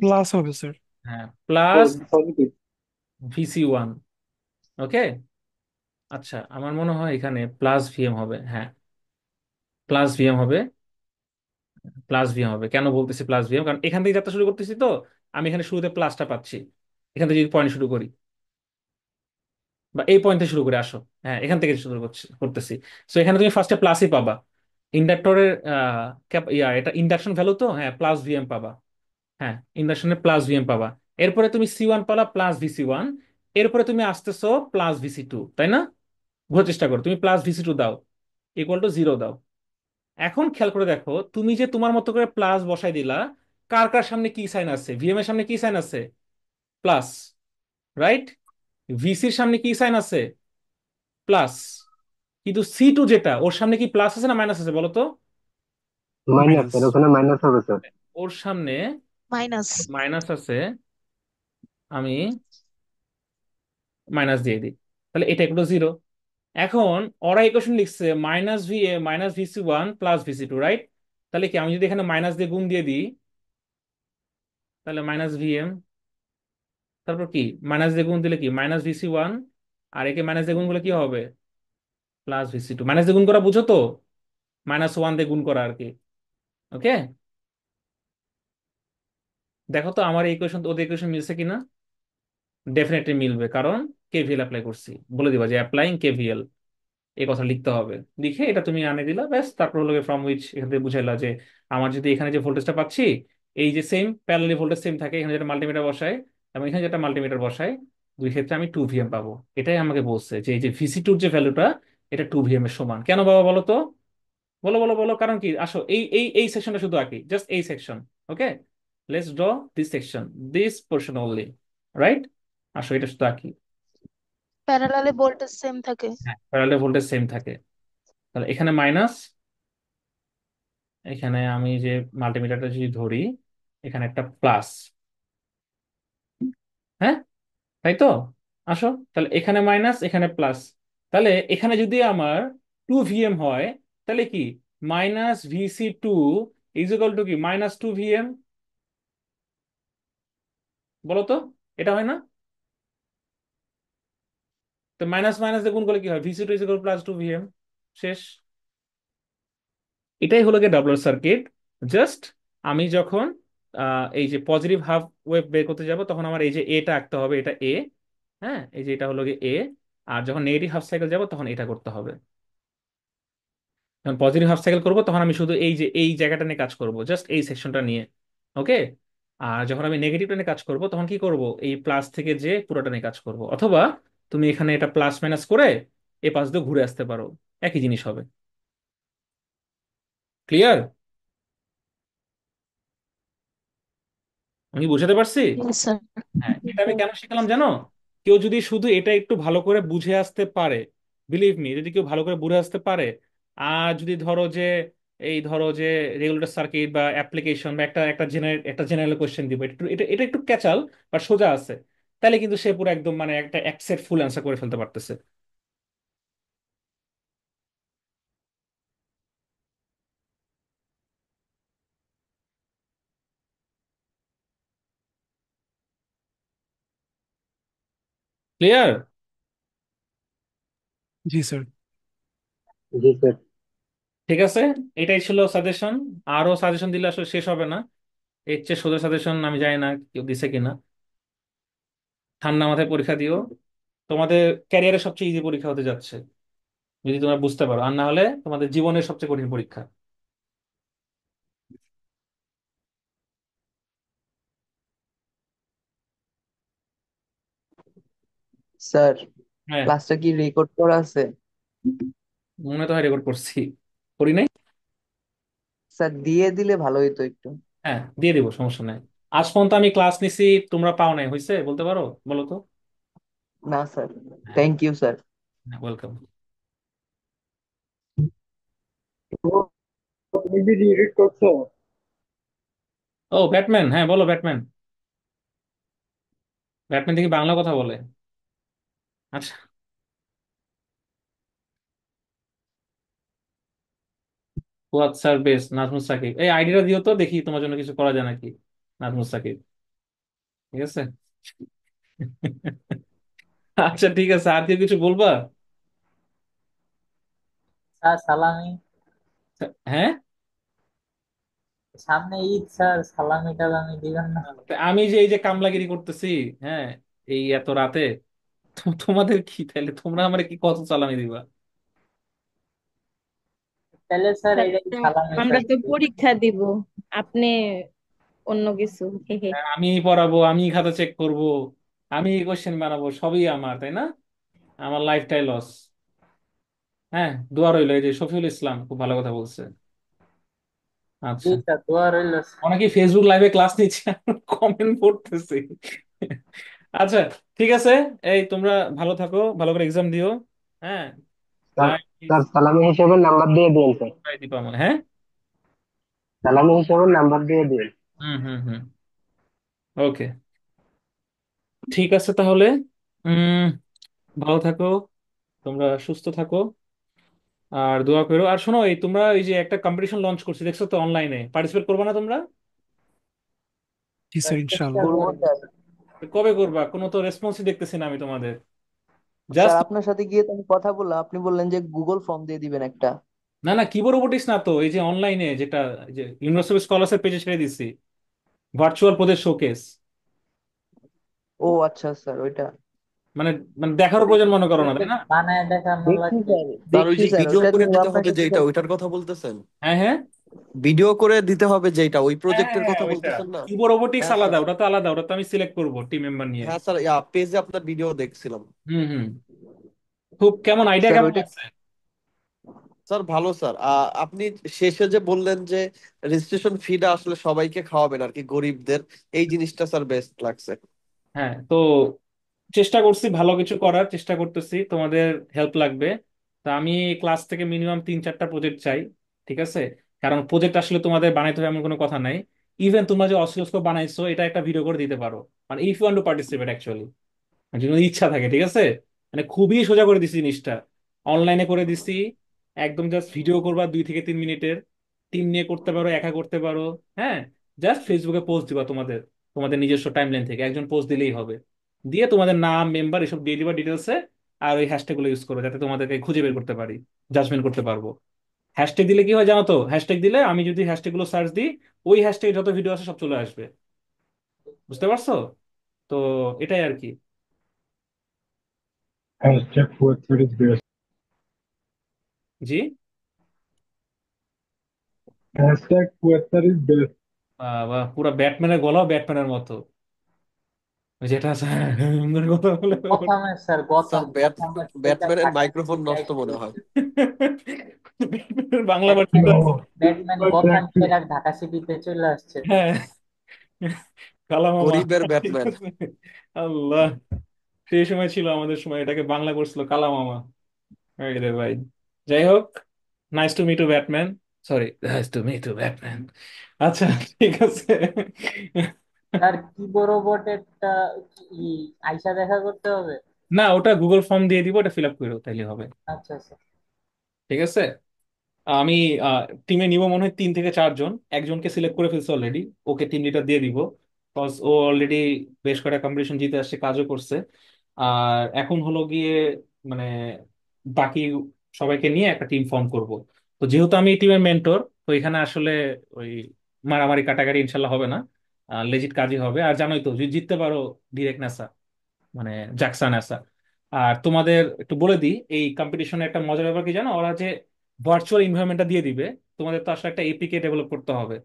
প্লাস হবে স্যার। হ্যাঁ, plus positive. VC one. Okay. আচ্ছা, আমার মনে হয় এখানে প্লাস ভিএম হবে, হ্যাঁ, প্লাস ভিএম হবে। প্লাস ভিএম হবে, কেন বলতেছি প্লাস ভিএম? কারণ এখান থেকে যাত্রা শুরু করতেছি তো, আমি এখানে শুরুতে প্লাসটা পাচ্ছি। এখান থেকে যদি পয়েন্ট শুরু করি, বা এই পয়েন্ট থেকে শুরু করে আসো, হ্যাঁ এখান থেকে শুরু করতেছি। সো এখানে তুমি ফার্স্টে প্লাসই পাবা। ইন্ডাক্টরের এটা ইন্ডাকশন ভ্যালু তো, হ্যাঁ প্লাস ভিএম পাবা। হ্যাঁ, ইন্ডাকশনে প্লাস ভিএম পাবা। এরপরে তুমি সি ওয়ান পালা, প্লাস ভিসি ওয়ান। এরপরে তুমি আসতেছো প্লাস ভিসি টু, তাই না? বোঝার চেষ্টা করো, তুমি প্লাস ভিসি টু দাও, ইকুয়াল টু জিরো দাও। এখন খেয়াল করে দেখো, তুমি যে তোমার মতো করে প্লাস বসাই দিলা, কার কার সামনে কি সাইন আছে? ভিএম এর সামনে কি সাইন আছে? Plus, right? ভিসির সামনে কি সাইন আছে? প্লাস। কিন্তু সি টু যেটা, ওর সামনে কি প্লাস আছে না মাইনাস আছে বলো তো? Minus minus. স্যার, ওখানে মাইনাস হবে স্যার। ওর সামনে মাইনাস। মাইনাস আছে, আমি মাইনাস দিয়ে দিই, তাহলে এটা একটু জিরো। এখন ওরা ইকুয়েশন লিখছে minus V A minus VC one plus VC two, right? তাহলে কি আমি যদি এখানে মাইনাস দিয়ে গুণ দিয়ে দিই, তাহলে মাইনাস ভিএম, তারপর কি মাইনাস দিয়ে গুণ দিলে কি মাইনাস ভিসি ওয়ান, আর একে মাইনাস দিয়ে গুণ করলে কি হবে? Plus VC two. মাইনাস দিয়ে গুণ করা বুঝো তো? মাইনাস ওয়ান দিয়ে গুণ করা আর কি। ওকে, দেখো তো আমার ইকুয়েশন ওদের ইকুয়েশন মিলছে কিনা। ডেফিনেটলি মিলবে, কারণ কেভিএল অ্যাপ্লাই করছি। বলে দিবা যে অ্যাপ্লাইং কেভিএল, এই কথা লিখতে হবে। লিখে এটা তুমি আনে দিলা, ব্যাস। তারপর হলো ফ্রম উইচ এখান থেকে বুঝাইলা যে আমার যদি এখানে যে ভোল্টেজটা পাচ্ছি, এই যে সেম প্যারালালি ভোল্টেজ সেম থাকে, এখানে যেটা মাল্টিমিটার বসায় এবং এখানে যেটা মাল্টিমিটার বসায়, দুই ক্ষেত্রে আমি 2 ভিএম পাবো। এটাই আমাকে বলছে যে এই যে ভিসি টুর যে ভ্যালুটা, এটা 2 ভিএম এর সমান। কেন বাবা বলো তো? বলো বলো বলো, কারণ কি? আসো এই সেকশনটা শুধু আঁকি, জাস্ট এই section. Okay, let's draw this section, this portion only, right? আসো এটা শুধু আঁকি। প্যারালালে ভোল্টেজ সেম থাকে। হ্যাঁ, প্যারালাল ভোল্টেজ সেম থাকে। তাহলে এখানে মাইনাস, এখানে আমি যে মাল্টিমিটারটা যদি ধরি, এখানে একটা প্লাস। হ্যাঁ, তাই তো? আসো, তাহলে এখানে মাইনাস, এখানে প্লাস। তাহলে এখানে যদি আমার 2 VM হয়, তাহলে কি -VC2 ইজ ইকুয়াল টু কি -2 VM? বলো তো, এটা হয় না? তো মাইনাস মাইনাস দিয়ে গুণ করলে কি হয়? VC2 is equal +2 VM। শেষ। এটাই হলো গিয়ে ডাবলার সার্কিট। জাস্ট আমি যখন এই যে পজিটিভ হাফ ওয়েভ বের করতে যাব, তখন আমার এই যে এটা আঁকতে হবে, এটা এ। হ্যাঁ, এই যে এটা হলো গিয়ে এ। আর যখন নেগেটিভ হাফ সাইকেল যাব, তখন এটা করতে হবে। যখন পজিটিভ হাফ সাইকেল করবো, তখন আমি শুধু এই যে এই জায়গাটা নিয়ে কাজ করব, জাস্ট এই সেকশনটা নিয়ে। ওকে। আর যখন আমি নেগেটিভটা নিয়ে কাজ করব, তখন কি করব? এই প্লাস থেকে যে পুরোটা নিয়ে কাজ করব। অথবা তুমি এখানে এটা প্লাস মাইনাস করে এ পাশ দিয়ে ঘুরে আসতে পারো, একই জিনিস হবে। ক্লিয়ার? আমি বুঝাতে পারছি? Yes, sir. হ্যাঁ, এটা আমি কেন শিখালাম জানো? কেউ যদি শুধু এটা একটু ভালো করে বুঝে আসতে পারে, বিলিভ মি, যদি কেউ ভালো করে বুঝে আসতে পারে, আর যদি ধরো যে এই ধরো যে রেগুলেটর সার্কিট বা অ্যাপ্লিকেশন বা একটা জেনারেল কোশ্চেন দিব, এটা একটু ক্যাচাল বা সোজা আছে, তাহলে কিন্তু সে পুরো একদম মানে একটা এক সেট ফুল অ্যান্সার করে ফেলতে পারতেছে। ক্লিয়ার? জি স্যার। জি স্যার। ঠিক আছে, এটাই ছিল সাজেশন। আরো সাজেশন দিলে আসলে শেষ হবে না। এর চেয়ে সোজা সাজেশন আমি জানি না কেউ দিছে কিনা। ঠান্ডা মাথায় পরীক্ষা দিও। তোমাদের ক্যারিয়ারের সবচেয়ে ইজি পরীক্ষা হতে যাচ্ছে, যদি তোমরা বুঝতে পারো। আর না হলে তোমাদের জীবনের সবচেয়ে কঠিন পরীক্ষা। স্যার, হ্যাঁ, ক্লাসটা কি রেকর্ড করা আছে? মনে তো হয় রেকর্ড করছি, করি নাই? স্যার দিয়ে দিলে ভালো হতো একটু। হ্যাঁ, দিয়ে দিব, সমস্যা নাই। আজ পর্যন্ত আমি ক্লাস নিছি, তোমরা পাও নাই, হয়েছে বলতে পারো? বলো তো। না স্যার, হ্যাঁ, থ্যাংক ইউ স্যার। ওয়েলকাম। তুমি কি রিড করছো? ও ব্যাটম্যান, হ্যাঁ বলো ব্যাটম্যান। ব্যাটম্যান দেখি বাংলা কথা বলে। আচ্ছা। ফুয়াদ স্যার বেশ, নাজমুস সাকিব, এই আইডিটা দিও তো, দেখি তোমার জন্য কিছু করা যায় নাকি। নাজমুস সাকিব। ঠিক আছে। আচ্ছা ঠিক আছে, আর কেউ কিছু বলবা? স্যার সালামি। হ্যাঁ, সামনে ঈদ স্যার, সালামি টালামি দিবেন না? তা আমি যে এই যে কামলাগিরি করতেছি, হ্যাঁ, এই এত রাতে, তোমাদের কি তাহলে, তোমরা আমার কি কত চালামি দিবা? তাহলে স্যার স্যার, এটাই সালামি আমরা স্যার। তো পরীক্ষা দিব, আপনি অন্য কিছু। হে হে। হ্যাঁ, আমি পড়াবো, আমি খাতা চেক করব, আমি কোশ্চেন বানাবো, সবই আমার, তাই না? আমার লাইফটাই লস। হ্যাঁ, দোয়া রইলো। এই যে শফিউল ইসলাম খুব ভালো কথা বলছে। জি আচ্ছা, স্যার, দোয়া রইল। অনেকে ফেসবুক লাইভে ক্লাস নিচ্ছে, কমেন্ট পড়তেছে। আচ্ছা, ঠিক আছে। এই তোমরা ভালো থাকো, ভালো করে এক্সাম দিও। হ্যাঁ, স্যার, বাই। স্যার সালামি হিসেবে নাম্বার দিয়ে দিন স্যার। বাই দীপা আমার, হ্যাঁ। সালামি হিসেবে নাম্বার দিয়ে দিন। হুম হুম হুম। ওকে, ঠিক আছে তাহলে। উম ভালো থাকো, তোমরা সুস্থ থাকো, আর দোয়া করো। আর শোনো, এই তোমরা এই যে একটা কম্পিটিশন লঞ্চ করছি, দেখছো তো অনলাইনে, পার্টিসিপেট করবে না তোমরা? জি স্যার স্যার, চেষ্টা ইনশাআল্লাহ। করবো করবো। স্যার। কবে করবা? কোনো তো রেসপন্সই দেখতেছি না আমি তোমাদের। স্যার জাস্ট, আপনার সাথে গিয়ে তো আমি কথা বললাম, আপনি বললেন যে গুগল ফর্ম দিয়ে দিবেন একটা। না না, কিবোর্ড রোবোটিক্স না তো, এই যে অনলাইনে যেটা, এই যে ইউনিভার্সিটি স্কলারশিপ পেজে ছেড়ে দিচ্ছি, ভার্চুয়াল প্রজেক্ট শোকেস। ও আচ্ছা স্যার, ওইটা মানে মানে দেখারও প্রয়োজন মনে করো না, তাই না? বানায় দেখানো দেখছি লাগবে। স্যার, স্যার ওই দেখছি যে স্যার, ভিডিও ওইটা করে নিয়ে দিতে আপনার হবে সাথে যেটা, ওইটার কথা বলতেছেন? হ্যাঁ হ্যাঁ ভিডিও করে দিতে হবে যেটা, ওই হ্যাঁ প্রজেক্টের হ্যাঁ, কথা ওইটা বলতেছেন না? কিবোর্ড রোবোটিক্স হ্যাঁ স্যার। আলাদা, ওটা তো আলাদা, ওটা তো আমি সিলেক্ট করবো টিম মেম্বার নিয়ে। হ্যাঁ স্যার, পেজে আপনার ভিডিও দেখছিলাম। হুম হুম। খুব কেমন আইডিয়া, স্যার কেমন ওইটা, লাগছে? স্যার ভালো স্যার। আপনি শেষে যে বললেন যে রেজিস্ট্রেশন ফিটা আসলে সবাইকে খাওয়াবেন আর কি, গরিবদের, এই জিনিসটা স্যার বেস্ট লাগছে। হ্যাঁ, তো চেষ্টা করছি ভালো কিছু করার, চেষ্টা করতেছি, তোমাদের হেল্প লাগবে। তা আমি ক্লাস থেকে মিনিমাম 3-4টা প্রজেক্ট চাই। ঠিক আছে, কারণ প্রজেক্ট আসলে তোমাদের বানাইতে হবে এমন কোনো কথা নাই। ইভেন তোমরা যে অসিলোস্কোপ বানাইছো এটা একটা ভিডিও করে দিতে পারো, মানে if you want to participate actually, যদি ইচ্ছা থাকে। ঠিক আছে, মানে খুবই সোজা করে দিছি জিনিসটা, অনলাইনে করে দিছি। একদম জাস্ট ভিডিও করবা 2 থেকে 3 মিনিটের, টিম নিয়ে করতে পারো, একা করতে পারো। হ্যাঁ, জাস্ট ফেসবুকে পোস্ট দিবা তোমাদের, তোমাদের নিজস্ব টাইমলাইন থেকে একজন পোস্ট দিলেই হবে। দিয়ে তোমাদের নাম, মেম্বার এসব দিয়ে দিবা ডিটেলসে। আর ওই হ্যাশট্যাগ গুলো ইউজ করো যাতে তোমাদেরকে খুঁজে বের করতে পারি, জাজমেন্ট করতে পারবো। হ্যাশট্যাগ দিলে কি হয় জানো তো? হ্যাশট্যাগ দিলে আমি যদি হ্যাশট্যাগ গুলো সার্চ দিই, ওই হ্যাশট্যাগে যত ভিডিও আছে সব চলে আসবে। বুঝতে পারছো? তো এটাই আর কি। Hashtag Poetry is best. G. Hashtag Poetry is best. বা পুরো ব্যাটম্যানের গলাও ব্যাটম্যানের মতো, ওই যেটা আছে, কথা বলে ওর। গথামের স্যার, স্যার গথামের সেটা ব্যাটম্যানের ঢাকা মাইক্রোফোন সিটিতে নষ্ট মনে আসছে। হয়। ব্যাটম্যানের বাংলা ব্যাটম্যান, ভার্সনটা আছে। No, Batman but Gotham practice. সেটা ঢাকা সিটিতে চলে আসছে। হ্যাঁ, কালা মামা। গরিবের ঠিক ব্যাটম্যান। আছে, আল্লাহ, সেই সময় ছিল আমাদের সময়, এটাকে বাংলা করছিল কালা মামা। এই রে ভাই, যাই হোক, nice to meet you Batman. Sorry, nice to meet you Batman. আচ্ছা, ঠিক আছে। স্যার কিবোর্ড রোবটেরটা কি আইসা দেখা করতে হবে? না, ওটা গুগল ফর্ম দিয়ে দিব, ওটা ফিল আপ করো তাইলে হবে। আচ্ছা আচ্ছা। ঠিক আছে, আমি টিমে নিব মনে হয় 3 থেকে 4 জন। একজনকে সিলেক্ট করে ফেলছি অলরেডি, ওকে টিম লিডার দিয়ে দিব। কজ ও অলরেডি বেশ কয়েকটা কম্পিটিশন জিতে আসছে, কাজও করছে। আর এখন হলো গিয়ে মানে বাকি সবাইকে নিয়ে একটা টিম ফর্ম করব। তো যেহেতু আমি এই টিমের মেন্টর, তো এখানে আসলে ওই মারামারি কাটাকাটি ইনশাল্লাহ হবে না, লেজিট কাজই হবে। আর জানোই তো, যদি জিততে পারো ডিরেক্ট নেসা, মানে জাকসা নেসা। আর তোমাদের একটু বলে দিই, এই কম্পিটিশনে একটা মজার ব্যাপার কি জানো, ওরা যে ভার্চুয়াল ইনভায়রনমেন্টটা দিয়ে দিবে, তোমাদের তো আসলে একটা এপিকে ডেভেলপ করতে হবে।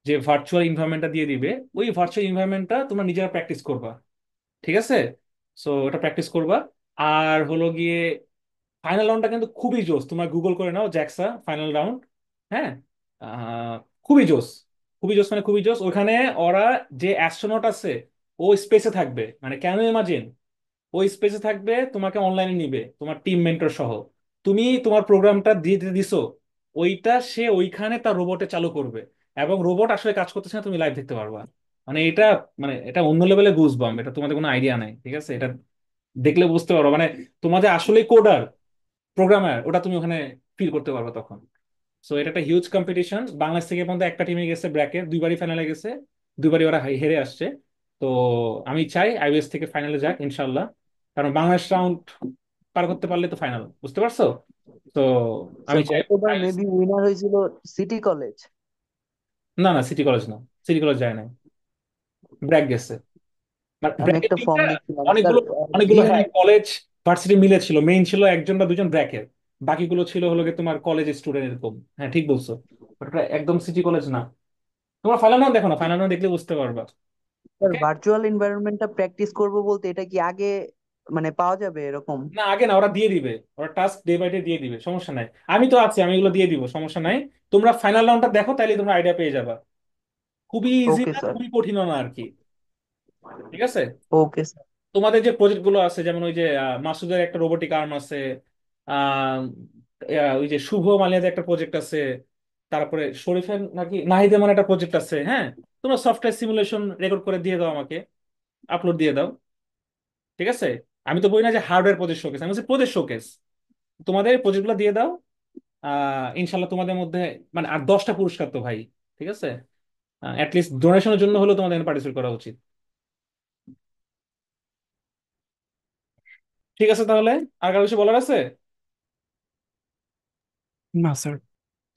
যে ভার্চুয়াল ইনভায়রনমেন্টটা দিয়ে দিবে, ওই ভার্চুয়াল ইনভায়রনমেন্টটা তোমরা নিজেরা প্র্যাকটিস করবা। ঠিক আছে, সো ওটা প্র্যাকটিস করবা। আর হলো গিয়ে ফাইনাল রাউন্ডটা কিন্তু খুবই জোস, তোমরা গুগল করে নাও জ্যাক্সা ফাইনাল রাউন্ড। হ্যাঁ, আহ, খুবই জোস, খুবই জোস, মানে খুবই জোস। ওখানে ওরা যে অ্যাস্ট্রোনট আছে, ও স্পেসে থাকবে, মানে কেন ইমাজিন, ওই স্পেসে থাকবে, তোমাকে অনলাইনে নিবে তোমার টিম মেন্টর সহ। তুমি তোমার প্রোগ্রামটা দিয়ে দিতে দিছো, ওইটা সে ওইখানে তার রোবটে চালু করবে, এবং রোবট আসলে কাজ করতেছে না, তুমি লাইভ দেখতে পারবা। মানে এটা, মানে এটা অন্য লেভেলে গুজ বাম, এটা তোমাদের কোনো আইডিয়া নাই। ঠিক আছে, এটা দেখলে বুঝতে পারো, মানে তোমাদের আসলে কোডার, প্রোগ্রামার, ওটা তুমি ওখানে ফিল করতে পারবে তখন। সো এটা একটা হিউজ কম্পিটিশন। বাংলাদেশ থেকে পর্যন্ত একটা টিমে গেছে ব্র্যাকে, 2বারই ফাইনালে গেছে, 2বারই ওরা হেরে আসছে। তো আমি চাই আইবিএস থেকে ফাইনালে যাক ইনশাল্লাহ, কারণ বাংলাদেশ রাউন্ড পার করতে পারলে তো ফাইনাল, বুঝতে পারছো? তো আমি স্যার চাই গতবার IBS। মেবি উইনার হয়েছিল সিটি কলেজ। না না, সিটি কলেজ না, সিটি কলেজ যায় নাই, ব্র্যাক গেছে। মানে আমি ব্র্যাকের একটা টিমটা ফর্ম দেখছিলাম স্যার। অনেকগুলো, অনেকগুলো, ডিএম হ্যাঁ, কলেজ ভার্সিটি মিলে ছিল, মেইন ছিল 1 জন বা 2 জন ব্র্যাকের, বাকিগুলো ছিল হলো গিয়ে তোমার কলেজ স্টুডেন্ট এরকম। হ্যাঁ, ঠিক বলছো, But ওটা একদম সিটি কলেজ না। তোমার ফাইনাল রাউন্ড দেখো না, ফাইনাল রাউন্ড দেখলে বুঝতে পারবা। স্যার ওকে, ভার্চুয়াল এনভায়রনমেন্টটা প্র্যাকটিস করব বলতে এটা কি আগে মানে পাওয়া যাবে এরকম? না আগে না, ওরা দিয়ে দিবে, ওরা টাস্ক ডে বাই ডে দিয়ে দিবে, সমস্যা নাই। আমি তো আছি, আমি এগুলো দিয়ে দিব, সমস্যা নাই। তোমরা ফাইনাল রাউন্ডটা দেখো, তাইলে তোমরা আইডিয়া পেয়ে যাবা। খুবই ইজি ওকে না, স্যার। খুবই কঠিনও না আর কি। ঠিক আছে, ওকে স্যার। তোমাদের যে প্রজেক্ট গুলো আছে, যেমন ওই যে মাসুদের একটা রোবোটিক আর্ম আছে, আহ, ওই যে শুভ মালিয়াদের একটা প্রজেক্ট আছে, তারপরে শরীফের নাকি নাহিদের মানে একটা প্রজেক্ট আছে। হ্যাঁ, তোমরা সফটওয়্যার সিমুলেশন রেকর্ড করে দিয়ে দাও আমাকে, আপলোড দিয়ে দাও। ঠিক আছে, আমি তো বলি না যে হার্ডওয়্যার প্রজেক্ট শোকেস, আমি বলছি প্রজেক্ট শোকেস। তোমাদের প্রজেক্টগুলো দিয়ে দাও, ইনশাল্লাহ তোমাদের মধ্যে, মানে আর 10টা পুরস্কার তো ভাই। ঠিক আছে, অ্যাটলিস্ট ডোনেশনের জন্য হলেও তোমাদের পার্টিসিপেট করা উচিত। ঠিক আছে, তাহলে আর কারো কিছু বলার আছে? না স্যার।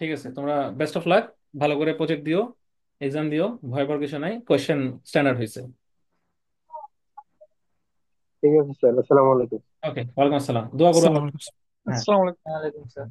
ঠিক আছে, তোমরা বেস্ট অফ লাক, ভালো করে প্রজেক্ট দিও, এক্সাম দিও, ভয় পাওয়ার কিছু নাই, কোয়েশ্চেন স্ট্যান্ডার্ড হয়েছে। ঠিক আছে স্যার, আসসালামু আলাইকুম। ওকে, ওয়ালাইকুম আসসালাম, দোয়া করো আসসালামু আমার। আলাইকুম। হ্যাঁ। ওয়ালাইকুম স্যার।